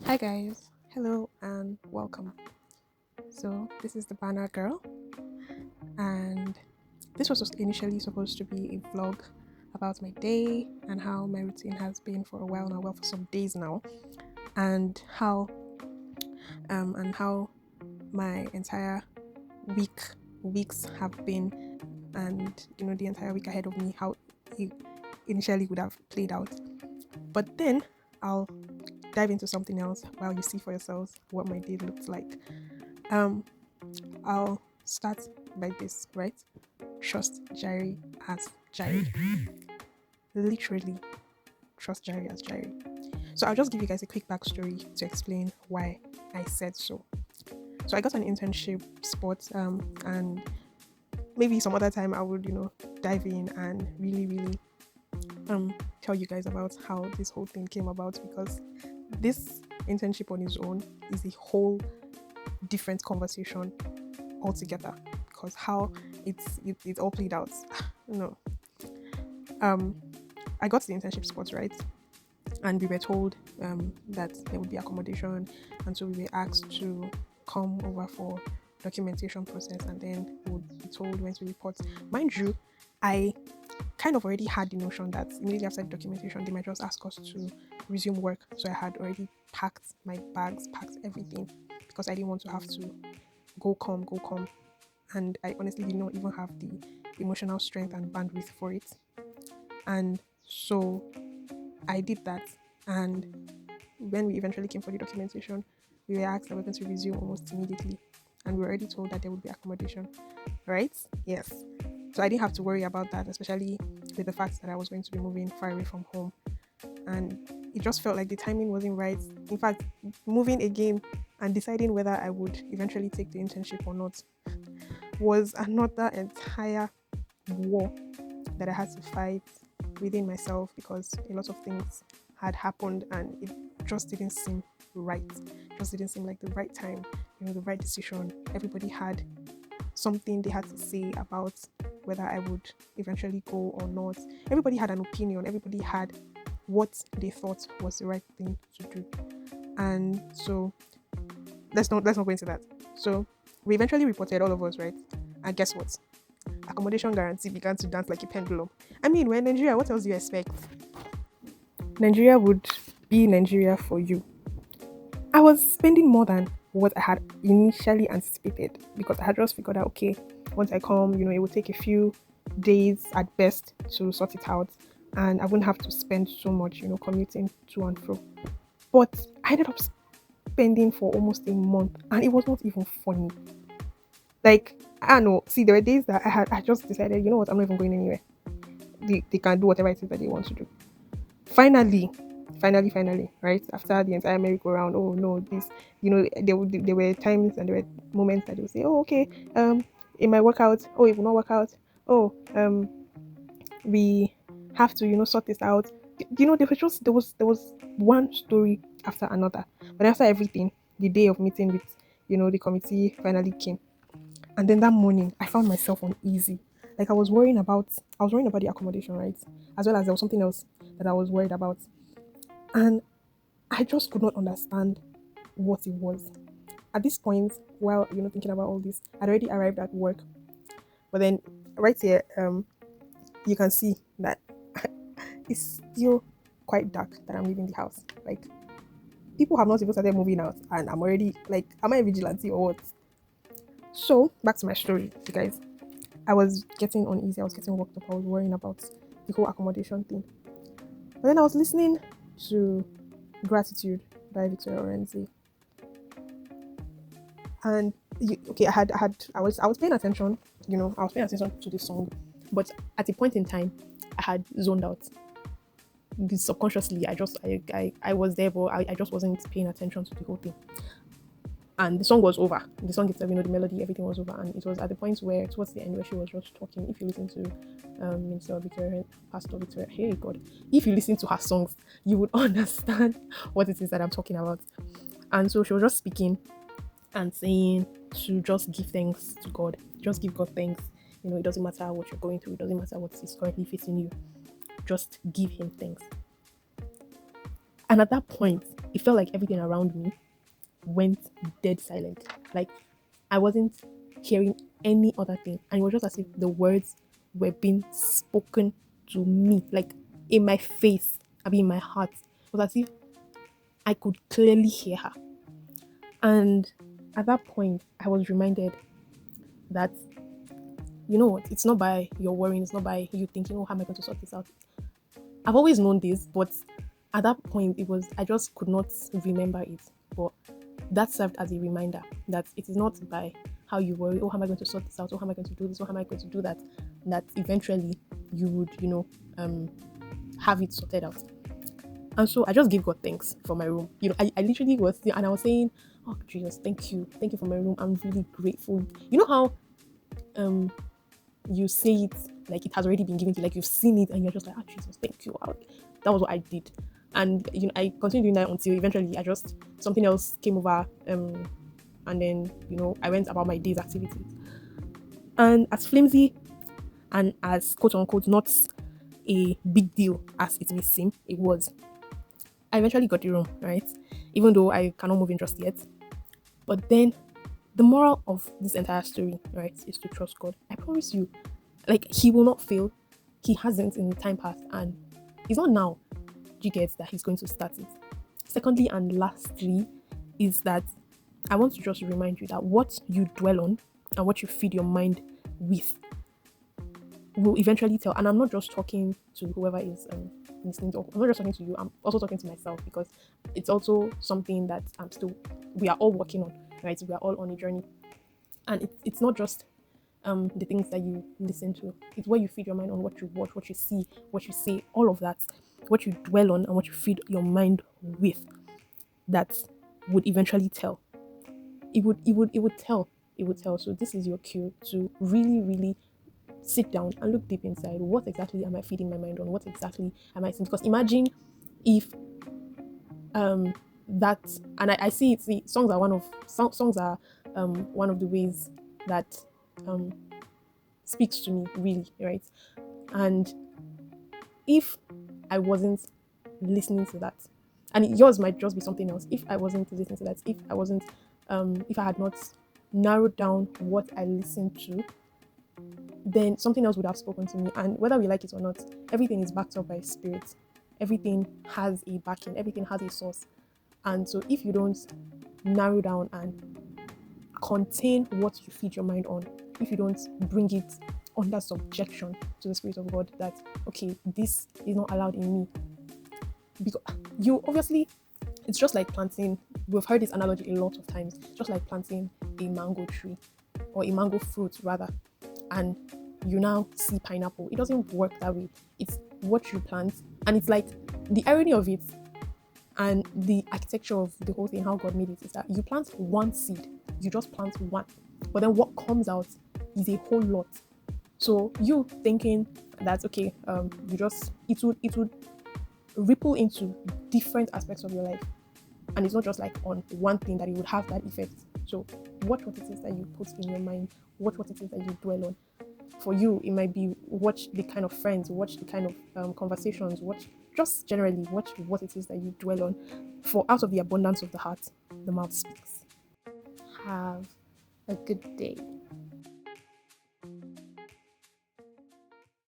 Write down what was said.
Hi guys, hello and welcome. So this is the Banner Girl, and this was just initially supposed to be a vlog about my day and how my routine has been for a while now, well for some days now, and how my entire weeks have been, and the entire week ahead of me, how it initially would have played out. But then I'll dive into something else while you see for yourselves what my day looks like. Um, I'll start by this, right? Trust Jerry as Jerry. Literally, trust Jerry as Jerry. So I'll just give you guys a quick backstory to explain why I said so. So I got an internship spot, and maybe some other time I would, dive in and really tell you guys about how this whole thing came about, because this internship on its own is a whole different conversation altogether, because how it all played out. No. Um I got the internship spot, right? And we were told that there would be accommodation, and so we were asked to come over for documentation process, and then we would be told when to report. Mind you, I kind of already had the notion that immediately after the documentation they might just ask us to resume work, so I had already packed my bags, packed everything, because I didn't want to have to go come, and I honestly did not even have the emotional strength and bandwidth for it. And so I did that. And when we eventually came for the documentation, we were asked that we're going to resume almost immediately. And we were already told that there would be accommodation, right? Yes. So I didn't have to worry about that, especially with the fact that I was going to be moving far away from home. And it just felt like the timing wasn't right. In fact, moving again and deciding whether I would eventually take the internship or not was another entire war that I had to fight within myself, because a lot of things had happened and it just didn't seem right. It just didn't seem like the right time, the right decision. Everybody had something they had to say about whether I would eventually go or not. Everybody had an opinion. Everybody had what they thought was the right thing to do. And so let's not go into that. So we eventually reported, all of us, right? And guess what? Accommodation guarantee began to dance like a pendulum. I mean, we're in Nigeria. What else do you expect? Nigeria would be Nigeria for you. I was spending more than what I had initially anticipated, because I had just figured out, okay, once I come, it would take a few days at best to sort it out, and I wouldn't have to spend so much, commuting to and fro. But I ended up spending for almost a month, and it was not even funny. Like, I don't know. See, there were days that I just decided, you know what, I'm not even going anywhere. They can do whatever it is that they want to do. Finally, finally, right after the entire merry-go-round, oh no, this, there were times and there were moments that they would say, oh okay, it might work out, oh it will not work out, oh we have to sort this out. There was one story after another. But after everything, the day of meeting with the committee finally came, and then that morning I found myself uneasy. Like, I was worrying about the accommodation, right, as well as there was something else that I was worried about. And I just could not understand what it was. At this point, while thinking about all this, I'd already arrived at work. But then right here, you can see that it's still quite dark that I'm leaving the house. Like, people have not even started moving out, and I'm already like, am I a vigilante or what? So back to my story, you guys. I was getting uneasy, I was getting worked up, I was worrying about the whole accommodation thing. But then I was listening to Gratitude by Victoria Orenzi. And okay, I was paying attention, I was paying attention to the song, but at a point in time, I had zoned out. Subconsciously, I was there, but I just wasn't paying attention to the whole thing. And the song was over. The song itself, the melody, everything was over, and it was at the point where, towards the end, where she was just talking. If you listen to Minister Victoria, Pastor Victoria, hey God, if you listen to her songs, you would understand what it is that I'm talking about. And so she was just speaking and saying to just give thanks to God. Just give God thanks. It doesn't matter what you're going through. It doesn't matter what is currently facing you. Just give Him thanks. And at that point, it felt like everything around me went dead silent. Like I wasn't hearing any other thing. And it was just as if the words were being spoken to me, like in my face, in my heart. It was as if I could clearly hear her. And at that point, I was reminded that, you know what, it's not by your worrying, it's not by you thinking, oh, how am I going to sort this out? I've always known this, but at that point, I just could not remember it. But that served as a reminder that it is not by how you worry, oh, how am I going to sort this out? Oh, how am I going to do this? Oh, how am I going to do that? That eventually you would, have it sorted out. And so I just give God thanks for my room. I literally was there and I was saying, oh, Jesus, thank you. Thank you for my room. I'm really grateful. You know how you say it like it has already been given to you, like you've seen it and you're just like, oh, Jesus, thank you. That was what I did. And I continued doing that until eventually something else came over, and then I went about my day's activities. And as flimsy and as quote unquote not a big deal as it may seem, it was. I eventually got the room, right? Even though I cannot move in just yet. But then the moral of this entire story, right, is to trust God. I promise you, like, He will not fail. He hasn't in the time past, and it's not now. You get that He's going to start it. Secondly and lastly is that I want to just remind you that what you dwell on and what you feed your mind with will eventually tell. And I'm not just talking to whoever is listening to. I'm not just talking to you. I'm also talking to myself, because it's also something that we are all working on, right? We are all on a journey, and it's not just the things that you listen to. It's what you feed your mind on, what you watch, what you see, what you say, all of that, what you dwell on and what you feed your mind with, that would eventually tell. It would tell. So this is your cue to really, really sit down and look deep inside. What exactly am I feeding my mind on? What exactly am I saying? Because imagine if that, and I see it. See, songs are one of the ways that speaks to me, really, right? And if I wasn't listening to that, and yours might just be something else. If I wasn't listening to that, if I had not narrowed down what I listened to, then something else would have spoken to me. And whether we like it or not, everything is backed up by spirit. Everything has a backing. Everything has a source. And so if you don't narrow down and contain what you feed your mind on, if you don't bring it under subjection to the Spirit of God, that, okay, this is not allowed in me. Because you obviously, it's just like planting, we've heard this analogy a lot of times, just like planting a mango tree, or a mango fruit rather, and you now see pineapple. It doesn't work that way. It's what you plant, and it's like the irony of it and the architecture of the whole thing, how God made it, is that you plant one seed, you just plant one, but then what comes out is a whole lot. So you thinking that, okay, it would ripple into different aspects of your life, and it's not just like on one thing that it would have that effect. So watch what it is that you put in your mind, watch what it is that you dwell on. For you, it might be watch the kind of friends, watch the kind of conversations, just generally watch what it is that you dwell on. For out of the abundance of the heart, the mouth speaks. Have a good day.